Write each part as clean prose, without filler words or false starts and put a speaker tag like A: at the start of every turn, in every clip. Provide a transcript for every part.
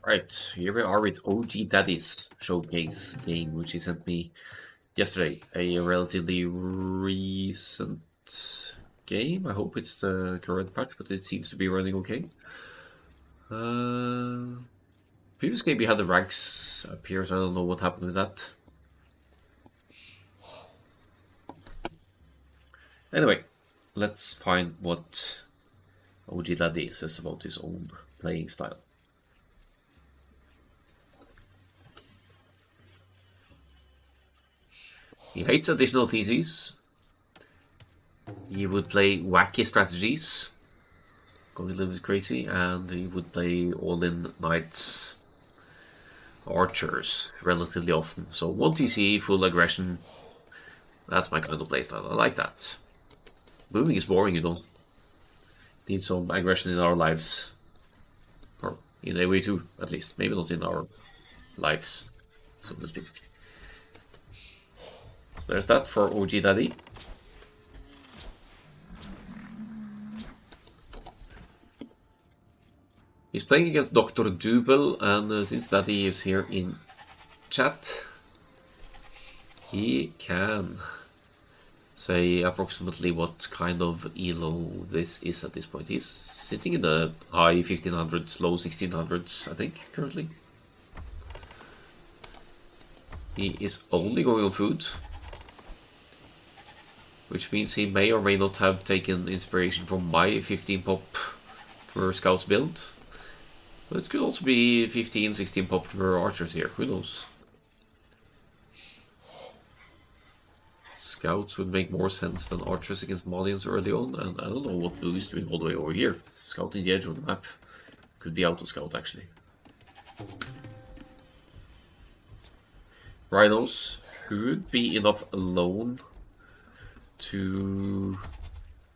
A: Right, here we are with OGDaddy's showcase game, which he sent me yesterday. A relatively recent game. I hope it's the current patch, but it seems to be running okay. Previous game we had the ranks appear, so I don't know what happened with that. Anyway, let's find what OGDaddy says about his own playing style. He hates additional TCs. He would play wacky strategies, going a little bit crazy, and he would play all-in knights, archers relatively often. So 1 TC, full aggression. That's my kind of playstyle. I like that. Moving is boring, you know. Need some aggression in our lives. Or in AoE too, at least. Maybe not in our lives, so to speak. So there's that for OGDaddy. He's playing against Dr. Dubel, and since Daddy is here in chat, he can say approximately what kind of elo this is at this point. He's sitting in the high 1500s, low 1600s, I think, currently. He is only going on food, which means he may or may not have taken inspiration from my 15 pop scouts build. But it could also be 15, 16 pop archers here, who knows. Scouts would make more sense than archers against Malians early on, and I don't know what Blue is doing all the way over here. Scouting the edge of the map. Could be auto scout actually. Rhinos could be enough alone to...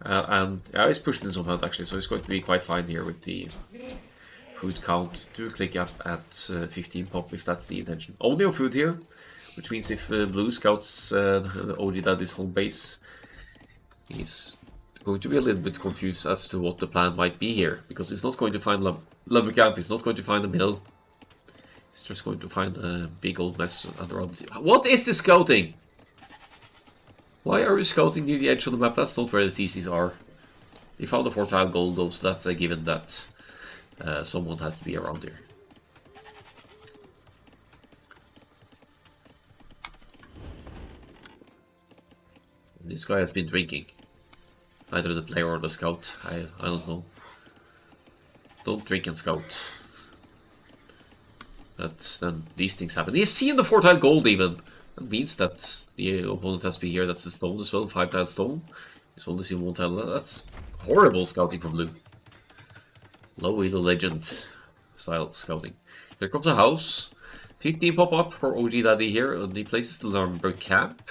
A: and he's pushing in some hunt actually, so he's going to be quite fine here with the food count to click up at 15 pop if that's the intention. Only on food here, which means if Blue scouts OGDaddy's home base, he's going to be a little bit confused as to what the plan might be here, because he's not going to find lumber camp, he's not going to find a mill, he's just going to find a big old mess around. What is this scouting? Why are you scouting near the edge of the map? That's not where the TCs are. He found a 4-tile gold though, so that's a given that someone has to be around here. This guy has been drinking. Either the player or the scout. I don't know. Don't drink and scout. Then these things happen. He's seeing the 4-tile gold even. That means that the opponent has to be here. That's the stone as well. 5-tile stone. He's only seen 1 tile. That's horrible scouting from Blue. Low elo legend style scouting. Here comes a house. 15 pop up for OGDaddy here. And he places the lumber camp.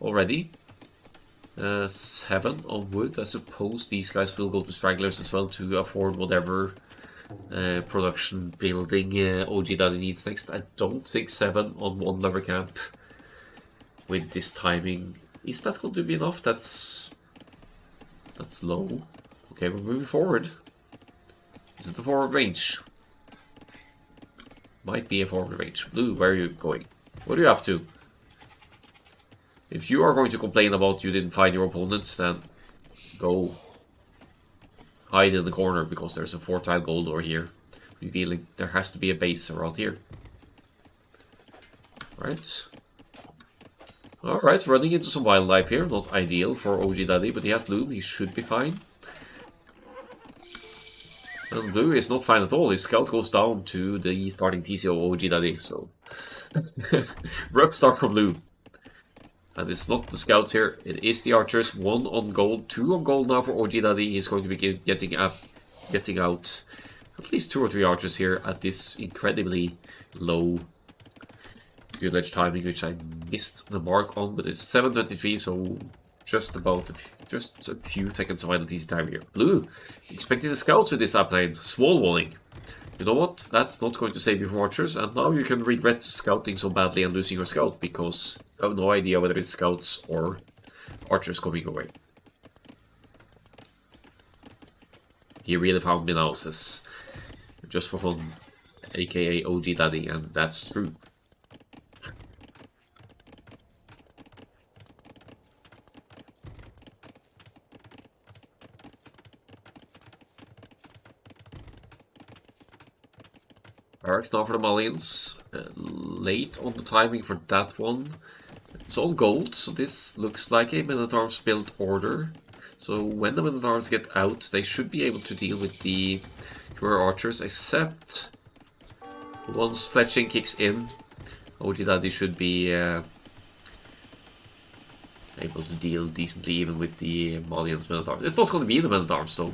A: Already. 7 on wood. I suppose these guys will go to stragglers as well to afford whatever production building OGDaddy needs next. I don't think 7 on 1 lumber camp with this timing. Is that going to be enough? That's low. Okay, we're moving forward. Is it the forward range? Might be a forward range. Blue, where are you going? What are you up to? If you are going to complain about you didn't find your opponents, then go hide in the corner because there's a 4-tile gold over here. Revealing there has to be a base around here. Right. Alright, running into some wildlife here. Not ideal for OGDaddy, but he has loom. He should be fine. And Blue is not fine at all. His scout goes down to the starting TC of OGDaddy, so... rough start from Blue. And it's not the scouts here, it is the archers. 1 on gold, 2 on gold now for OGDaddy. He's going to be getting out at least 2 or 3 archers here at this incredibly low good edge timing, which I missed the mark on, but it's 7:23, so just a few seconds of idle TC time here. Blue, expecting the scouts with this upline, small walling. You know what? That's not going to save you from archers, and now you can regret scouting so badly and losing your scout, because you have no idea whether it's scouts or archers coming away. He really found me now, says, just for fun. aka OGDaddy, and that's true. Barracks now for the Malians. Late on the timing for that one. It's all gold, so this looks like a Men-at-Arms build order. So when the Men-at-Arms get out, they should be able to deal with the Khmer archers, except once fletching kicks in, OGDaddy should be able to deal decently even with the Malians Men-at-Arms. It's not going to be the Men-at-Arms though.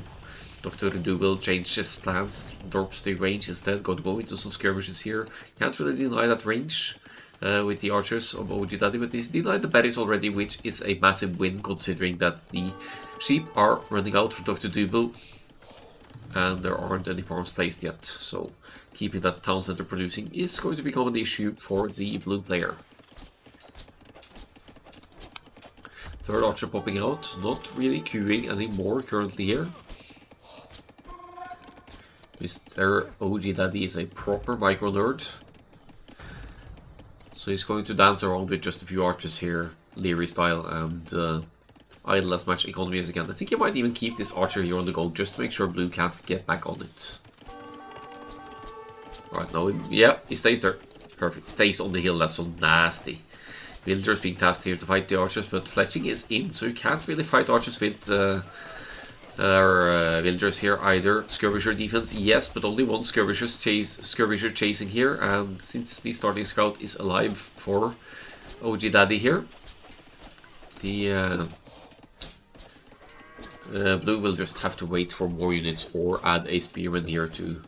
A: Dr. Ndu will change his plans, drops the range instead, going to go into some skirmishes here. Can't really deny that range with the archers of OGDaddy, but he's denied the berries already, which is a massive win considering that the sheep are running out for Dr. Dubel and there aren't any farms placed yet. So keeping that town center producing is going to become an issue for the blue player. Third archer popping out, not really queuing anymore currently here. Mr. OGDaddy is a proper micro nerd. So he's going to dance around with just a few archers here, Leary style, and idle as much economy as he can. I think he might even keep this archer here on the goal just to make sure blue can't get back on it. Alright, now, yeah, he stays there. Perfect. Stays on the hill, that's so nasty. Villagers being tasked here to fight the archers, but fletching is in, so you can't really fight archers with villagers here either. Skirmisher defense, yes, but only one skirmisher chasing here, and since the starting scout is alive for OGDaddy here, the blue will just have to wait for more units or add a spearman here to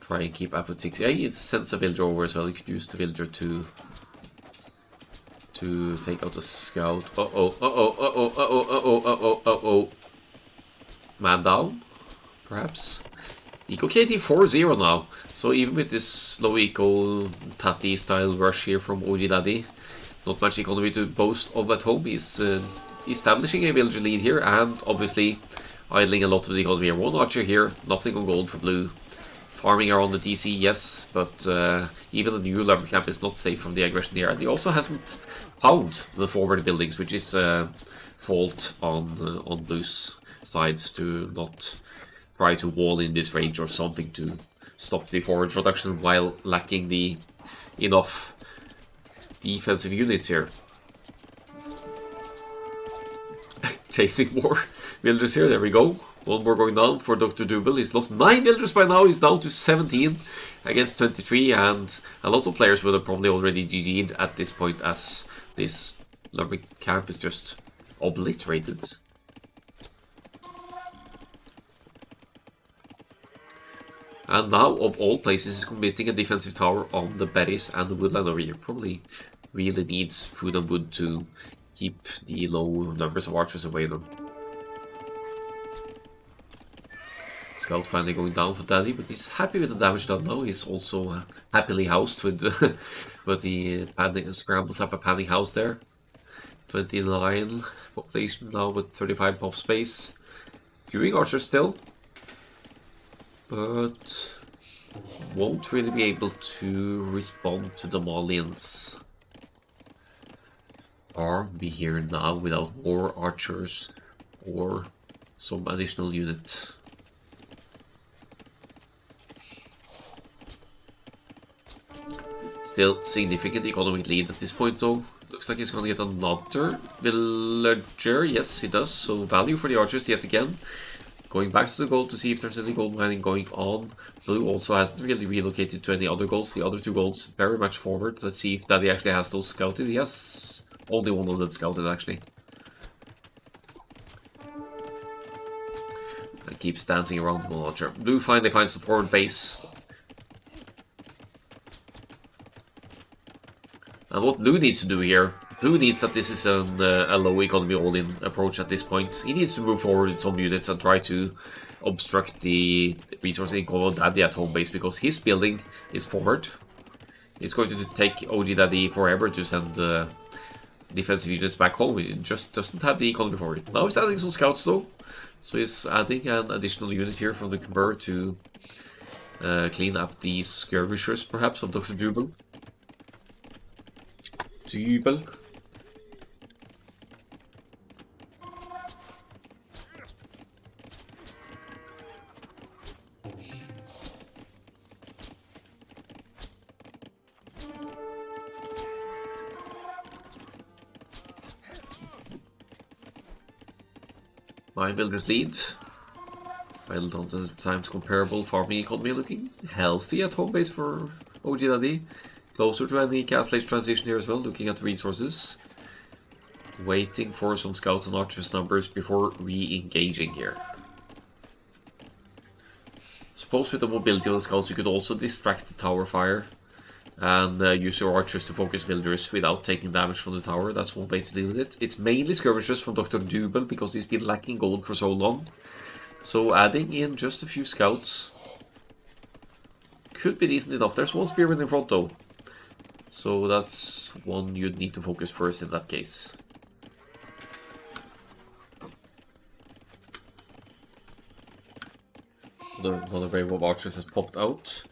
A: try and keep up with 6. Yeah, he sends a villager over as well. You could use the villager to take out the scout. Man down, perhaps. Eco KT 4-0 now. So even with this low eco Tati style rush here from OGDaddy, not much economy to boast of at home. He's establishing a villager lead here and obviously idling a lot of the economy here. One archer here, nothing on gold for blue. Farming around the DC, yes, but even the new lumber camp is not safe from the aggression here. And he also hasn't found the forward buildings, which is fault on blue's side to not try to wall in this range or something to stop the forward production while lacking the enough defensive units here. Chasing more villagers here, there we go. One more going down for Dr. Dubel. He's lost 9 villagers by now. He's down to 17 against 23. And a lot of players would have probably already GG'd at this point as this lumber camp is just obliterated. And now, of all places, he's committing a defensive tower on the berries and the woodland over here. Probably really needs food and wood to keep the low numbers of archers away them. Scout finally going down for Daddy, but he's happy with the damage done now. He's also happily housed with the panning, scrambles up a panning house there. 29 population now with 35 pop space. Queuing archers still, but won't really be able to respond to the Malians. Army here now without more archers or some additional unit. Still significant economic lead at this point though. Looks like he's going to get another villager. Yes, he does. So value for the archers yet again. Going back to the gold to see if there's any gold mining going on. Blue also hasn't really relocated to any other golds. The other two golds very much forward. Let's see if Daddy actually has those scouted. Yes, only one of them scouted actually. And keeps dancing around the launcher. Blue finally finds the forward base. And what Blue needs to do here, Blue needs that this is a low economy all-in approach at this point. He needs to move forward in some units and try to obstruct the resource income of Daddy at home base because his building is forward. It's going to take OGDaddy forever to send defensive units back home. It just doesn't have the economy for it. Now he's adding some scouts though. So he's adding an additional unit here from the Khmer to Clean up these skirmishers, perhaps, of Dr. Dubel. My builders lead. Idle times comparable, farming economy looking healthy at home base for OGDaddy. Closer to any castle age transition here as well, looking at resources. Waiting for some scouts and archers numbers before re-engaging here. Suppose with the mobility of the scouts you could also distract the tower fire and use your archers to focus villagers without taking damage from the tower. That's one way to deal with it. It's mainly skirmishers from Dr. Dubel because he's been lacking gold for so long. So adding in just a few scouts could be decent enough. There's one spearman in front though. So that's one you'd need to focus first in that case. Another wave of archers has popped out.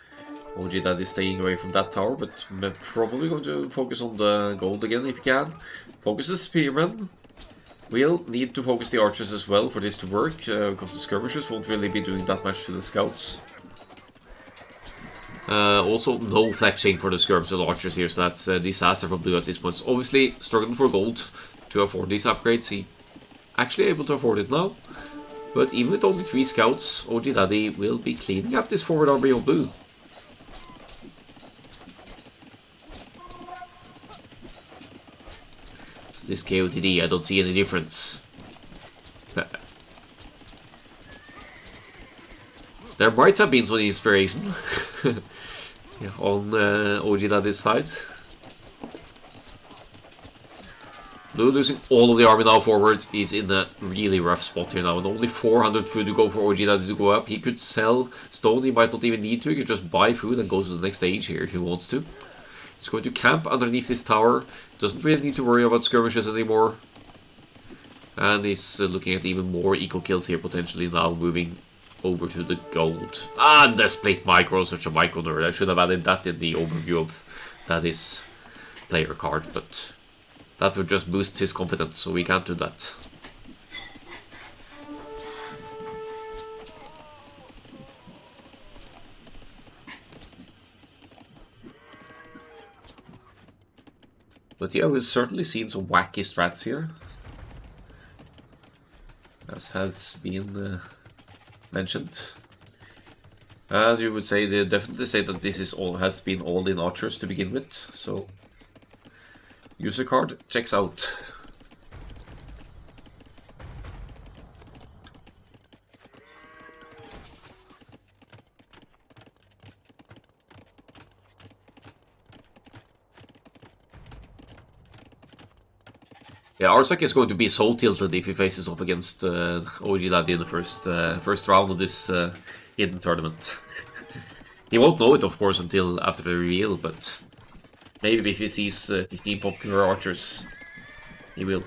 A: OGDaddy is staying away from that tower, but probably going to focus on the gold again if he can. Focus the spearmen. We'll need to focus the archers as well for this to work, because the skirmishers won't really be doing that much to the scouts. Also, no fletching for the skirms and archers here, so that's a disaster for Blue at this point. Obviously, struggling for gold to afford these upgrades. He actually able to afford it now. But even with only 3 scouts, OGDaddy will be cleaning up this forward army of Blue. So this KOTD, I don't see any difference. There might have been some inspiration on OGDaddy's side. Blue losing all of the army now forward is in a really rough spot here now, and only 400 food to go for OGDaddy to go up. He could sell stone, he might not even need to, he could just buy food and go to the next stage here if he wants to. He's going to camp underneath this tower, doesn't really need to worry about skirmishes anymore. And he's looking at even more eco kills here potentially now, moving over to the gold. And the split micro, such a micro nerd. I should have added that in the overview of that is player card, but that would just boost his confidence, so we can't do that. But yeah, we've certainly seen some wacky strats here, as has been mentioned. And you would say, they definitely say that this is all has been all in archers to begin with, so user card checks out. Yeah, Arsak is going to be so tilted if he faces off against OGDaddy in the first round of this hidden tournament. He won't know it, of course, until after the reveal, but maybe if he sees 15 popular archers, he will.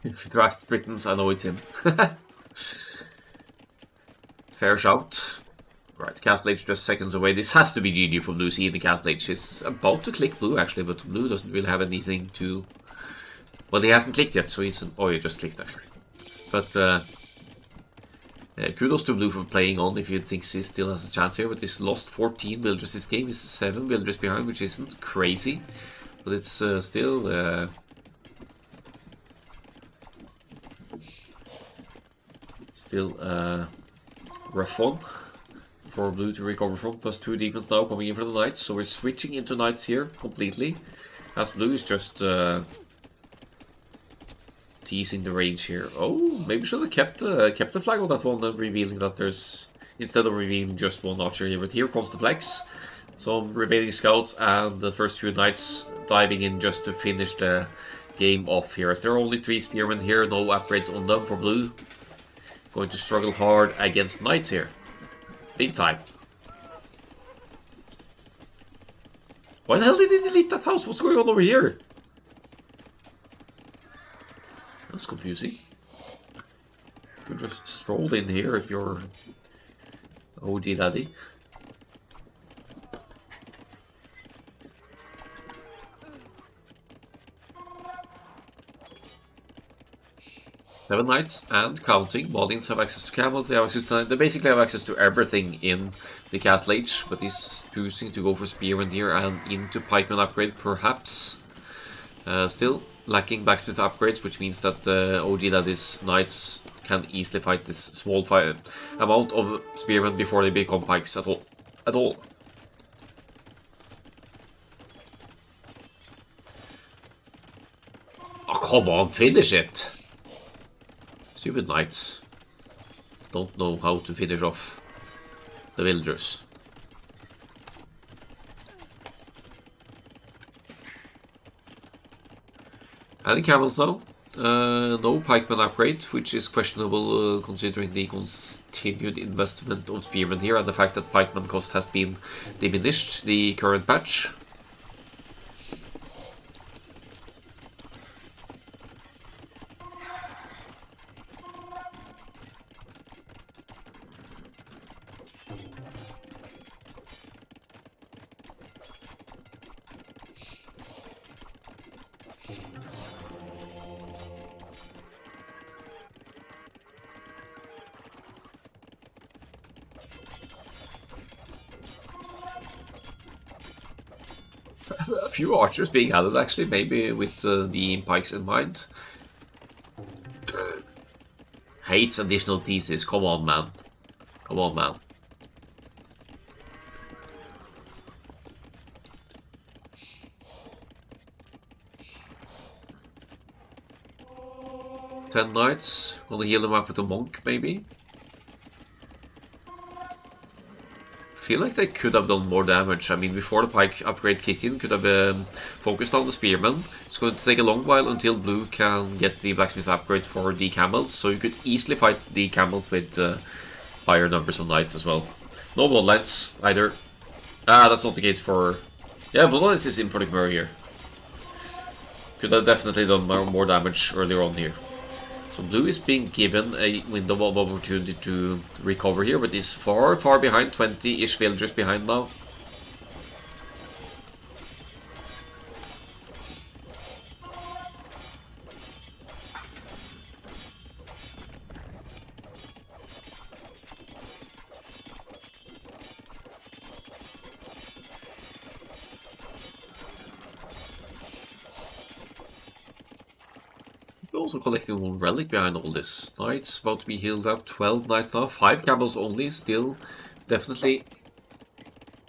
A: If he drafts Britons, I know it's him. Fair shout. Right, Castle Age just seconds away. This has to be GG for Blue. See, the Castle Age is about to click Blue, actually, but Blue doesn't really have anything to... Well, he hasn't clicked yet, so he's... Oh, he just clicked, actually. But, kudos to Blue for playing on if he thinks he still has a chance here, but he's lost 14 builders this game. He's 7 builders behind, which isn't crazy, but it's still... rough one for Blue to recover from. Plus 2 demons now coming in for the knights, so we're switching into knights here completely, as Blue is just teasing the range here. Oh, maybe should have kept the flag on that one and revealing that there's, instead of revealing just one archer here. But here comes the flex, some remaining scouts and the first few knights diving in just to finish the game off here, as there are only 3 spearmen here, no upgrades on them for Blue. Going to struggle hard against knights here. Big time. Why the hell did he delete that house? What's going on over here? That's confusing. You just stroll in here if you're OGDaddy. Seven knights and counting. Molins have access to camels. They have access to, they basically have access to everything in the Castle Age, but he's choosing to go for Spearman here and into Pikeman upgrade, perhaps. Still lacking blacksmith upgrades, which means that OGDaddy's knights can easily fight this small amount of Spearmen before they become pikes at all. Oh, come on, finish it! Stupid knights don't know how to finish off the villagers. Any camels now? No pikeman upgrade, which is questionable considering the continued investment of spearmen here and the fact that pikeman cost has been diminished the current patch. A few archers being added actually, maybe with the pikes in mind. Hates additional thesis, come on man. Come on man. Ten knights, gonna heal them up with a monk maybe. Feel like they could have done more damage. I mean, before the pike upgrade kicked in, could have focused on the spearmen. It's going to take a long while until blue can get the blacksmith upgrades for the camels, so you could easily fight the camels with higher numbers of knights as well. No bloodlines either. Ah, that's not the case for... Yeah, bloodlines is in for the Khmer here. Could have definitely done more damage earlier on here. So blue is being given a window of opportunity to recover here, but is far, far behind, 20-ish villagers behind now. Also collecting one relic behind all this. Knights about to be healed up. 12 knights now. 5 camels only. Still definitely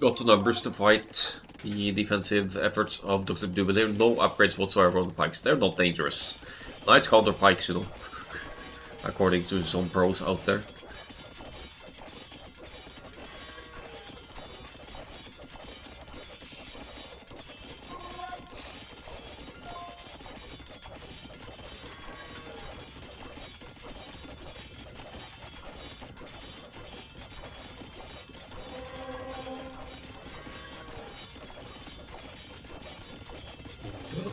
A: got the numbers to fight the defensive efforts of Dr. Dubel. No upgrades whatsoever on the pikes. They're not dangerous. Knights counter pikes, you know. According to some pros out there.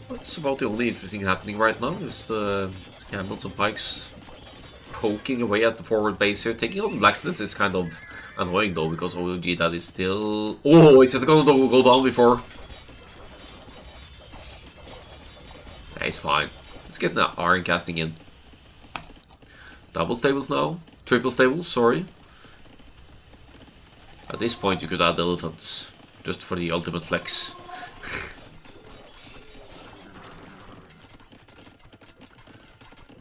A: That's about the only interesting happening right now, is the camels and pikes poking away at the forward base here. Taking out the blacksmith is kind of annoying though, because OGDaddy is still... Oh, is it going to go down before? Yeah, he's fine. Let's get the iron casting in. Double stables now. Triple stables, sorry. At this point you could add elephants, just for the ultimate flex.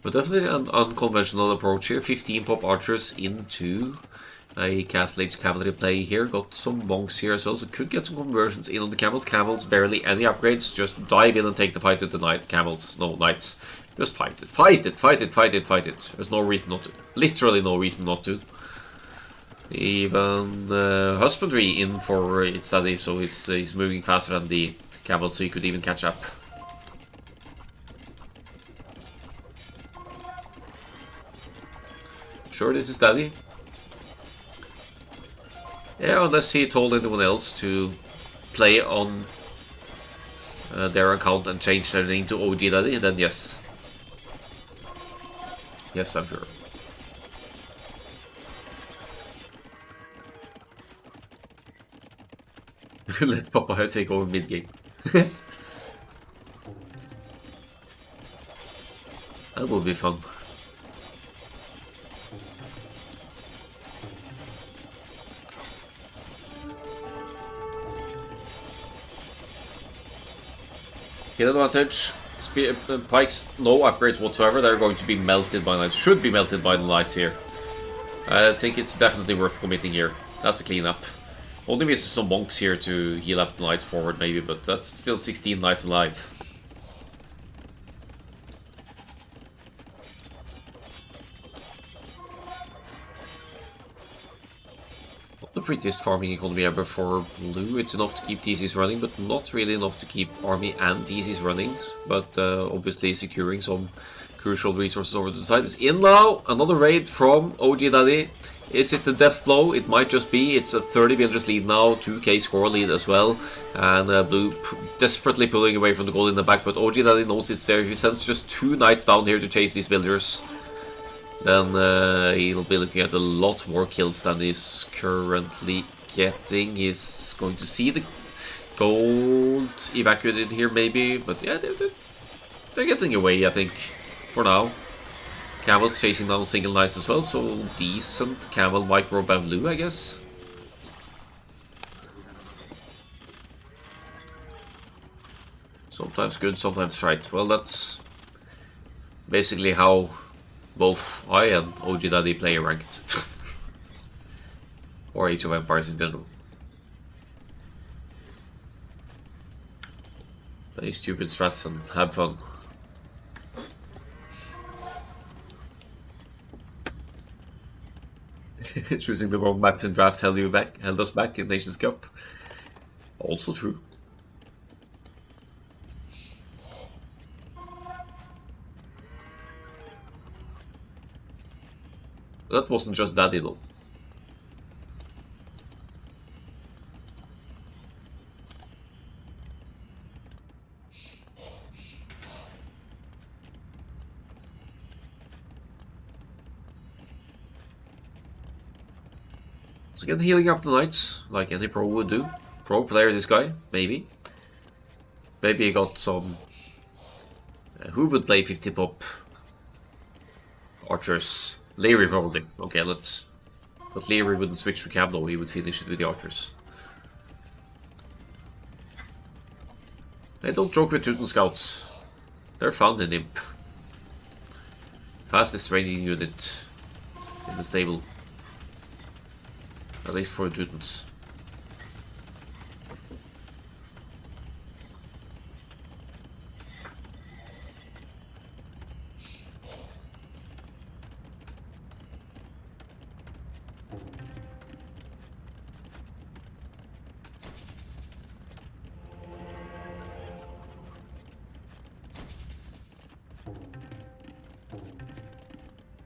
A: But definitely an unconventional approach here. 15 pop archers into a Castle Age cavalry play here. Got some monks here as well, so could get some conversions in on the camels. Camels, barely any upgrades. Just dive in and take the fight with the camels. No, knights. Just fight it. Fight it, fight it, fight it, fight it. There's no reason not to. Literally no reason not to. Even husbandry in for its study, so he's moving faster than the camels, so he could even catch up. Sure, this is Daddy. Yeah, unless he told anyone else to play on their account and change their name to OGDaddy, then yes. Yes, I'm sure. Let Papaya take over mid-game. That will be fun. Hit advantage. Pikes, no upgrades whatsoever. They're going to be melted by knights. Should be melted by the knights here. I think it's definitely worth committing here. That's a cleanup. Only misses some monks here to heal up the knights forward maybe, but that's still 16 knights alive. Not the prettiest farming economy ever for blue. It's enough to keep TCs running, but not really enough to keep army and TCs running. But obviously securing some crucial resources over to the side. It's in now. Another raid from OGDaddy. Is it the death blow? It might just be. It's a 30 villagers lead now, 2k score lead as well. And blue desperately pulling away from the goal in the back, but OGDaddy knows it's there. If he sends just 2 knights down here to chase these villagers, then he'll be looking at a lot more kills than he's currently getting. He's going to see the gold evacuated here maybe, but yeah, they're getting away, I think, for now. Camel's chasing down single knights as well, so decent camel micro by blue, I guess. Sometimes good, sometimes right. Well, that's basically how both I and OGDaddy play ranked. Or Age of Empires in general. Play stupid strats and have fun. Choosing the wrong maps in draft held us back in Nations Cup. Also true. That wasn't just Daddy though. So again, healing up the knights, like any pro would do. Pro player, this guy, maybe. Maybe he got some... who would play 50 pop? Archers. Leary probably. Okay, let's... But Leary wouldn't switch to cab though, he would finish it with the archers. Hey, don't joke with Teuton Scouts. They're fun in Imp. Fastest training unit in the stable. At least for the Teutons.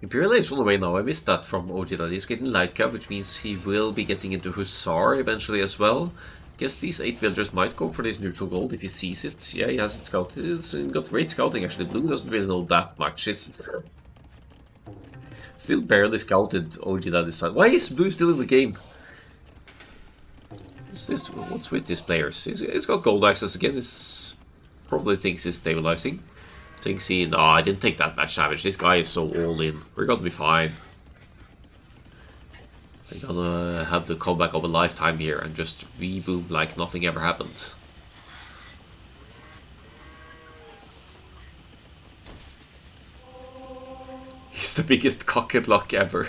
A: Imperial Age on the way now. I missed that from OGDaddy. He's getting light cav, which means he will be getting into Hussar eventually as well. Guess these 8 villagers might go for this neutral gold if he sees it. Yeah, he has it scouted. It's got great scouting actually. Blue doesn't really know that much. It's still barely scouted OGDaddy's side. Why is Blue still in the game? What's with these players? He's got gold access again. He probably thinks he's stabilizing. Thinks he... No, I didn't take that much damage. This guy is so all in. We're gonna be fine. We're gonna have the comeback of a lifetime here and just reboot like nothing ever happened. He's the biggest cock and lock ever.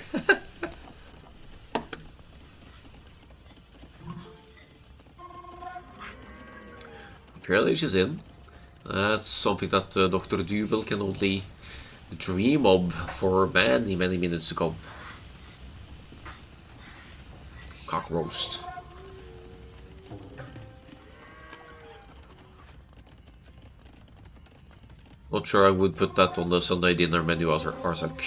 A: Imperial Age is in. That's something that Dr. Dubel can only dream of for many, many minutes to come. Cock roast. Not sure I would put that on the Sunday dinner menu as Arsak.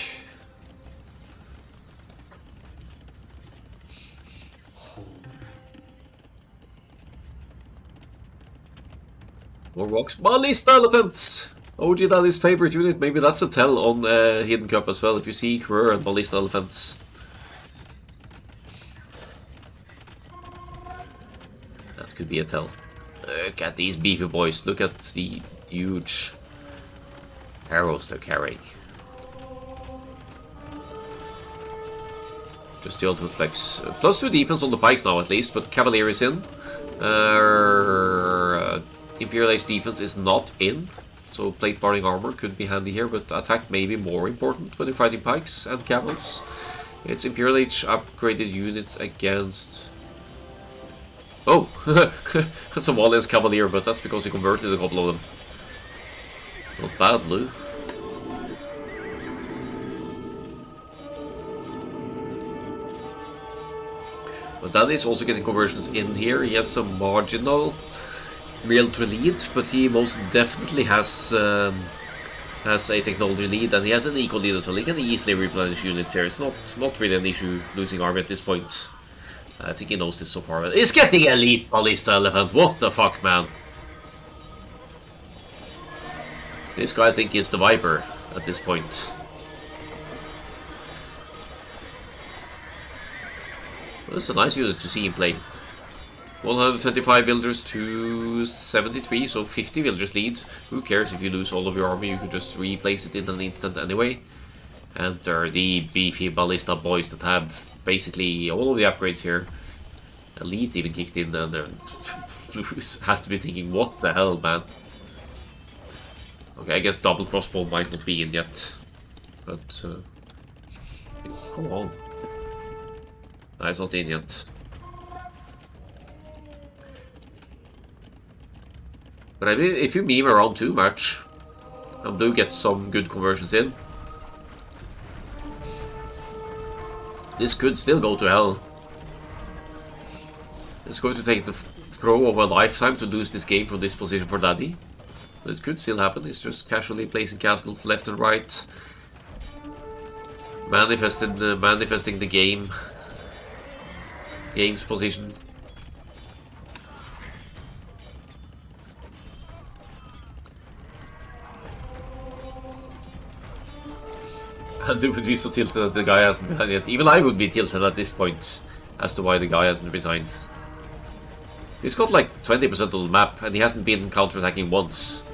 A: More rocks. Ballista elephants! OGDaddy's favorite unit. Maybe that's a tell on Hidden Cup as well. If you see Career and Ballista elephants. That could be a tell. Look at these beefy boys. Look at the huge arrows they're carrying. Just the ultimate flex. +2 defense on the pikes now at least, but Cavalier is in. Imperial Age defense is not in, so plate barring armor could be handy here, but attack may be more important when you're fighting pikes and cavals. It's Imperial Age upgraded units against... Oh! That's a Valiant's Cavalier, but that's because he converted a couple of them. Not bad, Blue. But that is also getting conversions in here. He has a marginal realtor lead, but he most definitely has a technology lead, and he has an eco lead as well. He can easily replenish units here. It's not really an issue losing army at this point. I think he knows this so far. He's getting elite Ballista elephant. What the fuck, man? This guy I think is the Viper at this point. Well, it's a nice unit to see him play. 125 villagers to 73, so 50 villagers lead. Who cares if you lose all of your army? You can just replace it in an instant anyway. And there are the beefy Ballista boys that have basically all of the upgrades here. Elite even kicked in, and has to be thinking, what the hell, man? Okay, I guess double crossbow might not be in yet. But, come on. No, it's not in yet. But I mean, if you meme around too much, and do get some good conversions in, this could still go to hell. It's going to take the throw of a lifetime to lose this game from this position for Daddy. But it could still happen. It's just casually placing castles left and right. Manifesting the game's position. And it would be so tilted that the guy hasn't resigned yet. Even I would be tilted at this point as to why the guy hasn't resigned. He's got like 20% of the map and he hasn't been counterattacking once.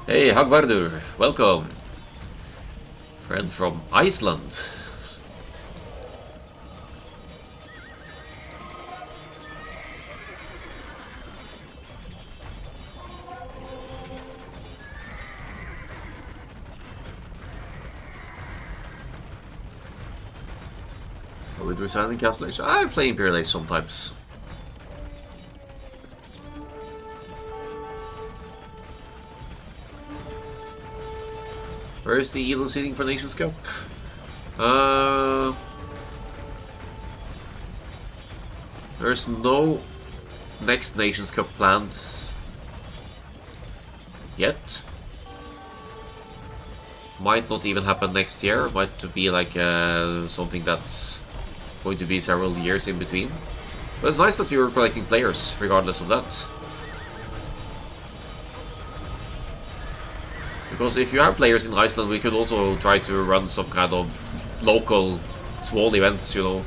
A: Hey, Hagvardur, welcome. Friend from Iceland. With resigning Castle Age, I play Imperial Age sometimes. Where is the Elo seating for Nations Cup? There's no next Nations Cup planned yet. Might not even happen next year. Might be like something that's going to be several years in between. But it's nice that you're collecting players regardless of that. Because if you have players in Iceland, we could also try to run some kind of local small events, you know.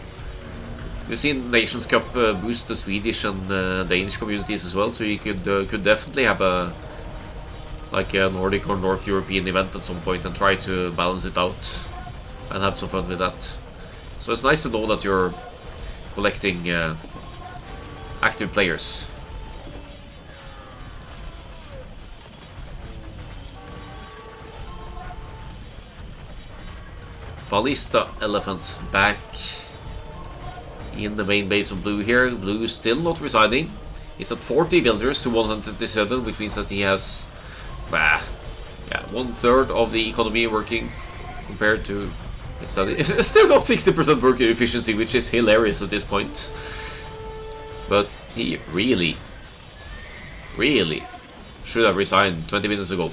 A: We've seen Nations Cup boost the Swedish and Danish communities as well, so you could definitely have a Nordic or North European event at some point and try to balance it out and have some fun with that. So it's nice to know that you're collecting active players. Ballista elephants back in the main base of Blue here. Blue is still not residing. He's at 40 villagers to 137, which means that he has 1/3 of the economy working compared to... It's still not 60% working efficiency, which is hilarious at this point. But he really should have resigned 20 minutes ago.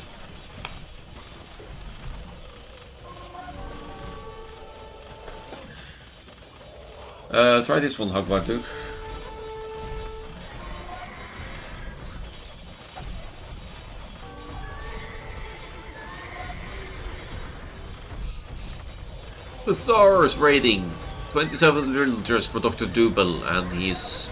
A: Try this one, Hagvardur. The Stars raiding 27 villagers for Dr. Double, and he's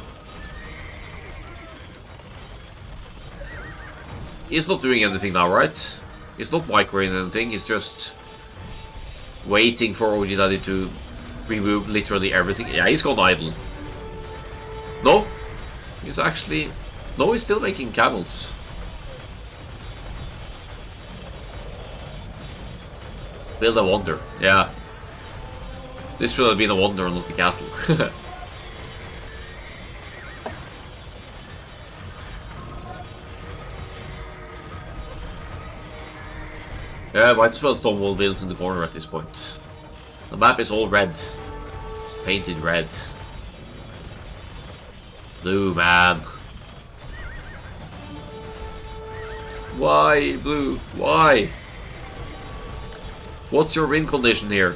A: not doing anything now, right? He's not microing anything, he's just waiting for OGDaddy to remove literally everything. Yeah, he's gone idle. No, he's actually... No, he's still making camels. Build a wonder, yeah. This should have been a wonder, not a castle. Yeah, might as well Stonewall builds in the corner at this point. The map is all red. It's painted red. Blue, man. Why, blue? Why? What's your win condition here?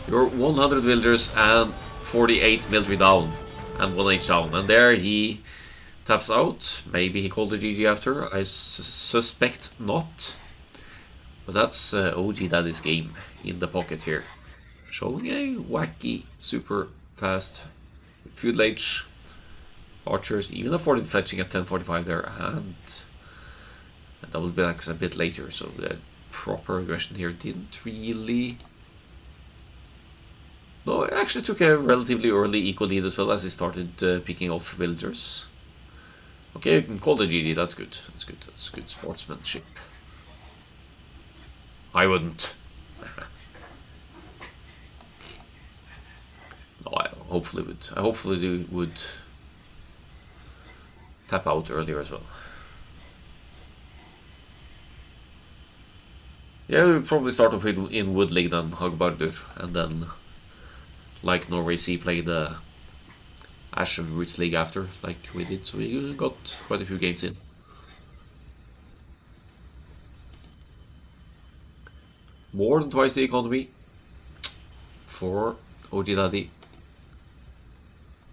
A: You're 100 villagers and 48 military down. And 1 H down. And there he taps out. Maybe he called the GG after. I suspect not. But that's OGDaddy's game in the pocket here. Showing a wacky, super fast feudal age archers, even afforded fetching at 1045 there, and a double backs a bit later, so the proper aggression here didn't really... No, it actually took a relatively early equal lead as well as he started picking off villagers. Okay, you can call the GG, that's good. That's good, that's good sportsmanship. I wouldn't. No, I hopefully would. I hopefully would tap out earlier as well. Yeah, we'll probably start off in Wood League then Hagbardur, and then like Norway C play the Ashen Roots League after, like we did, so we got quite a few games in. More than twice the economy for OGDaddy.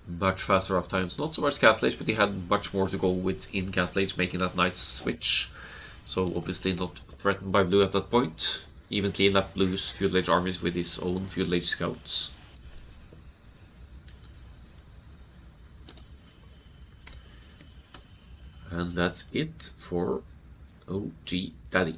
A: Much faster uptimes. Not so much Castle Age, but he had much more to go with in Castle Age, making that nice switch. So obviously not threatened by blue at that point. Even cleaned up blue's feudal age armies with his own feudal age scouts. And that's it for OGDaddy.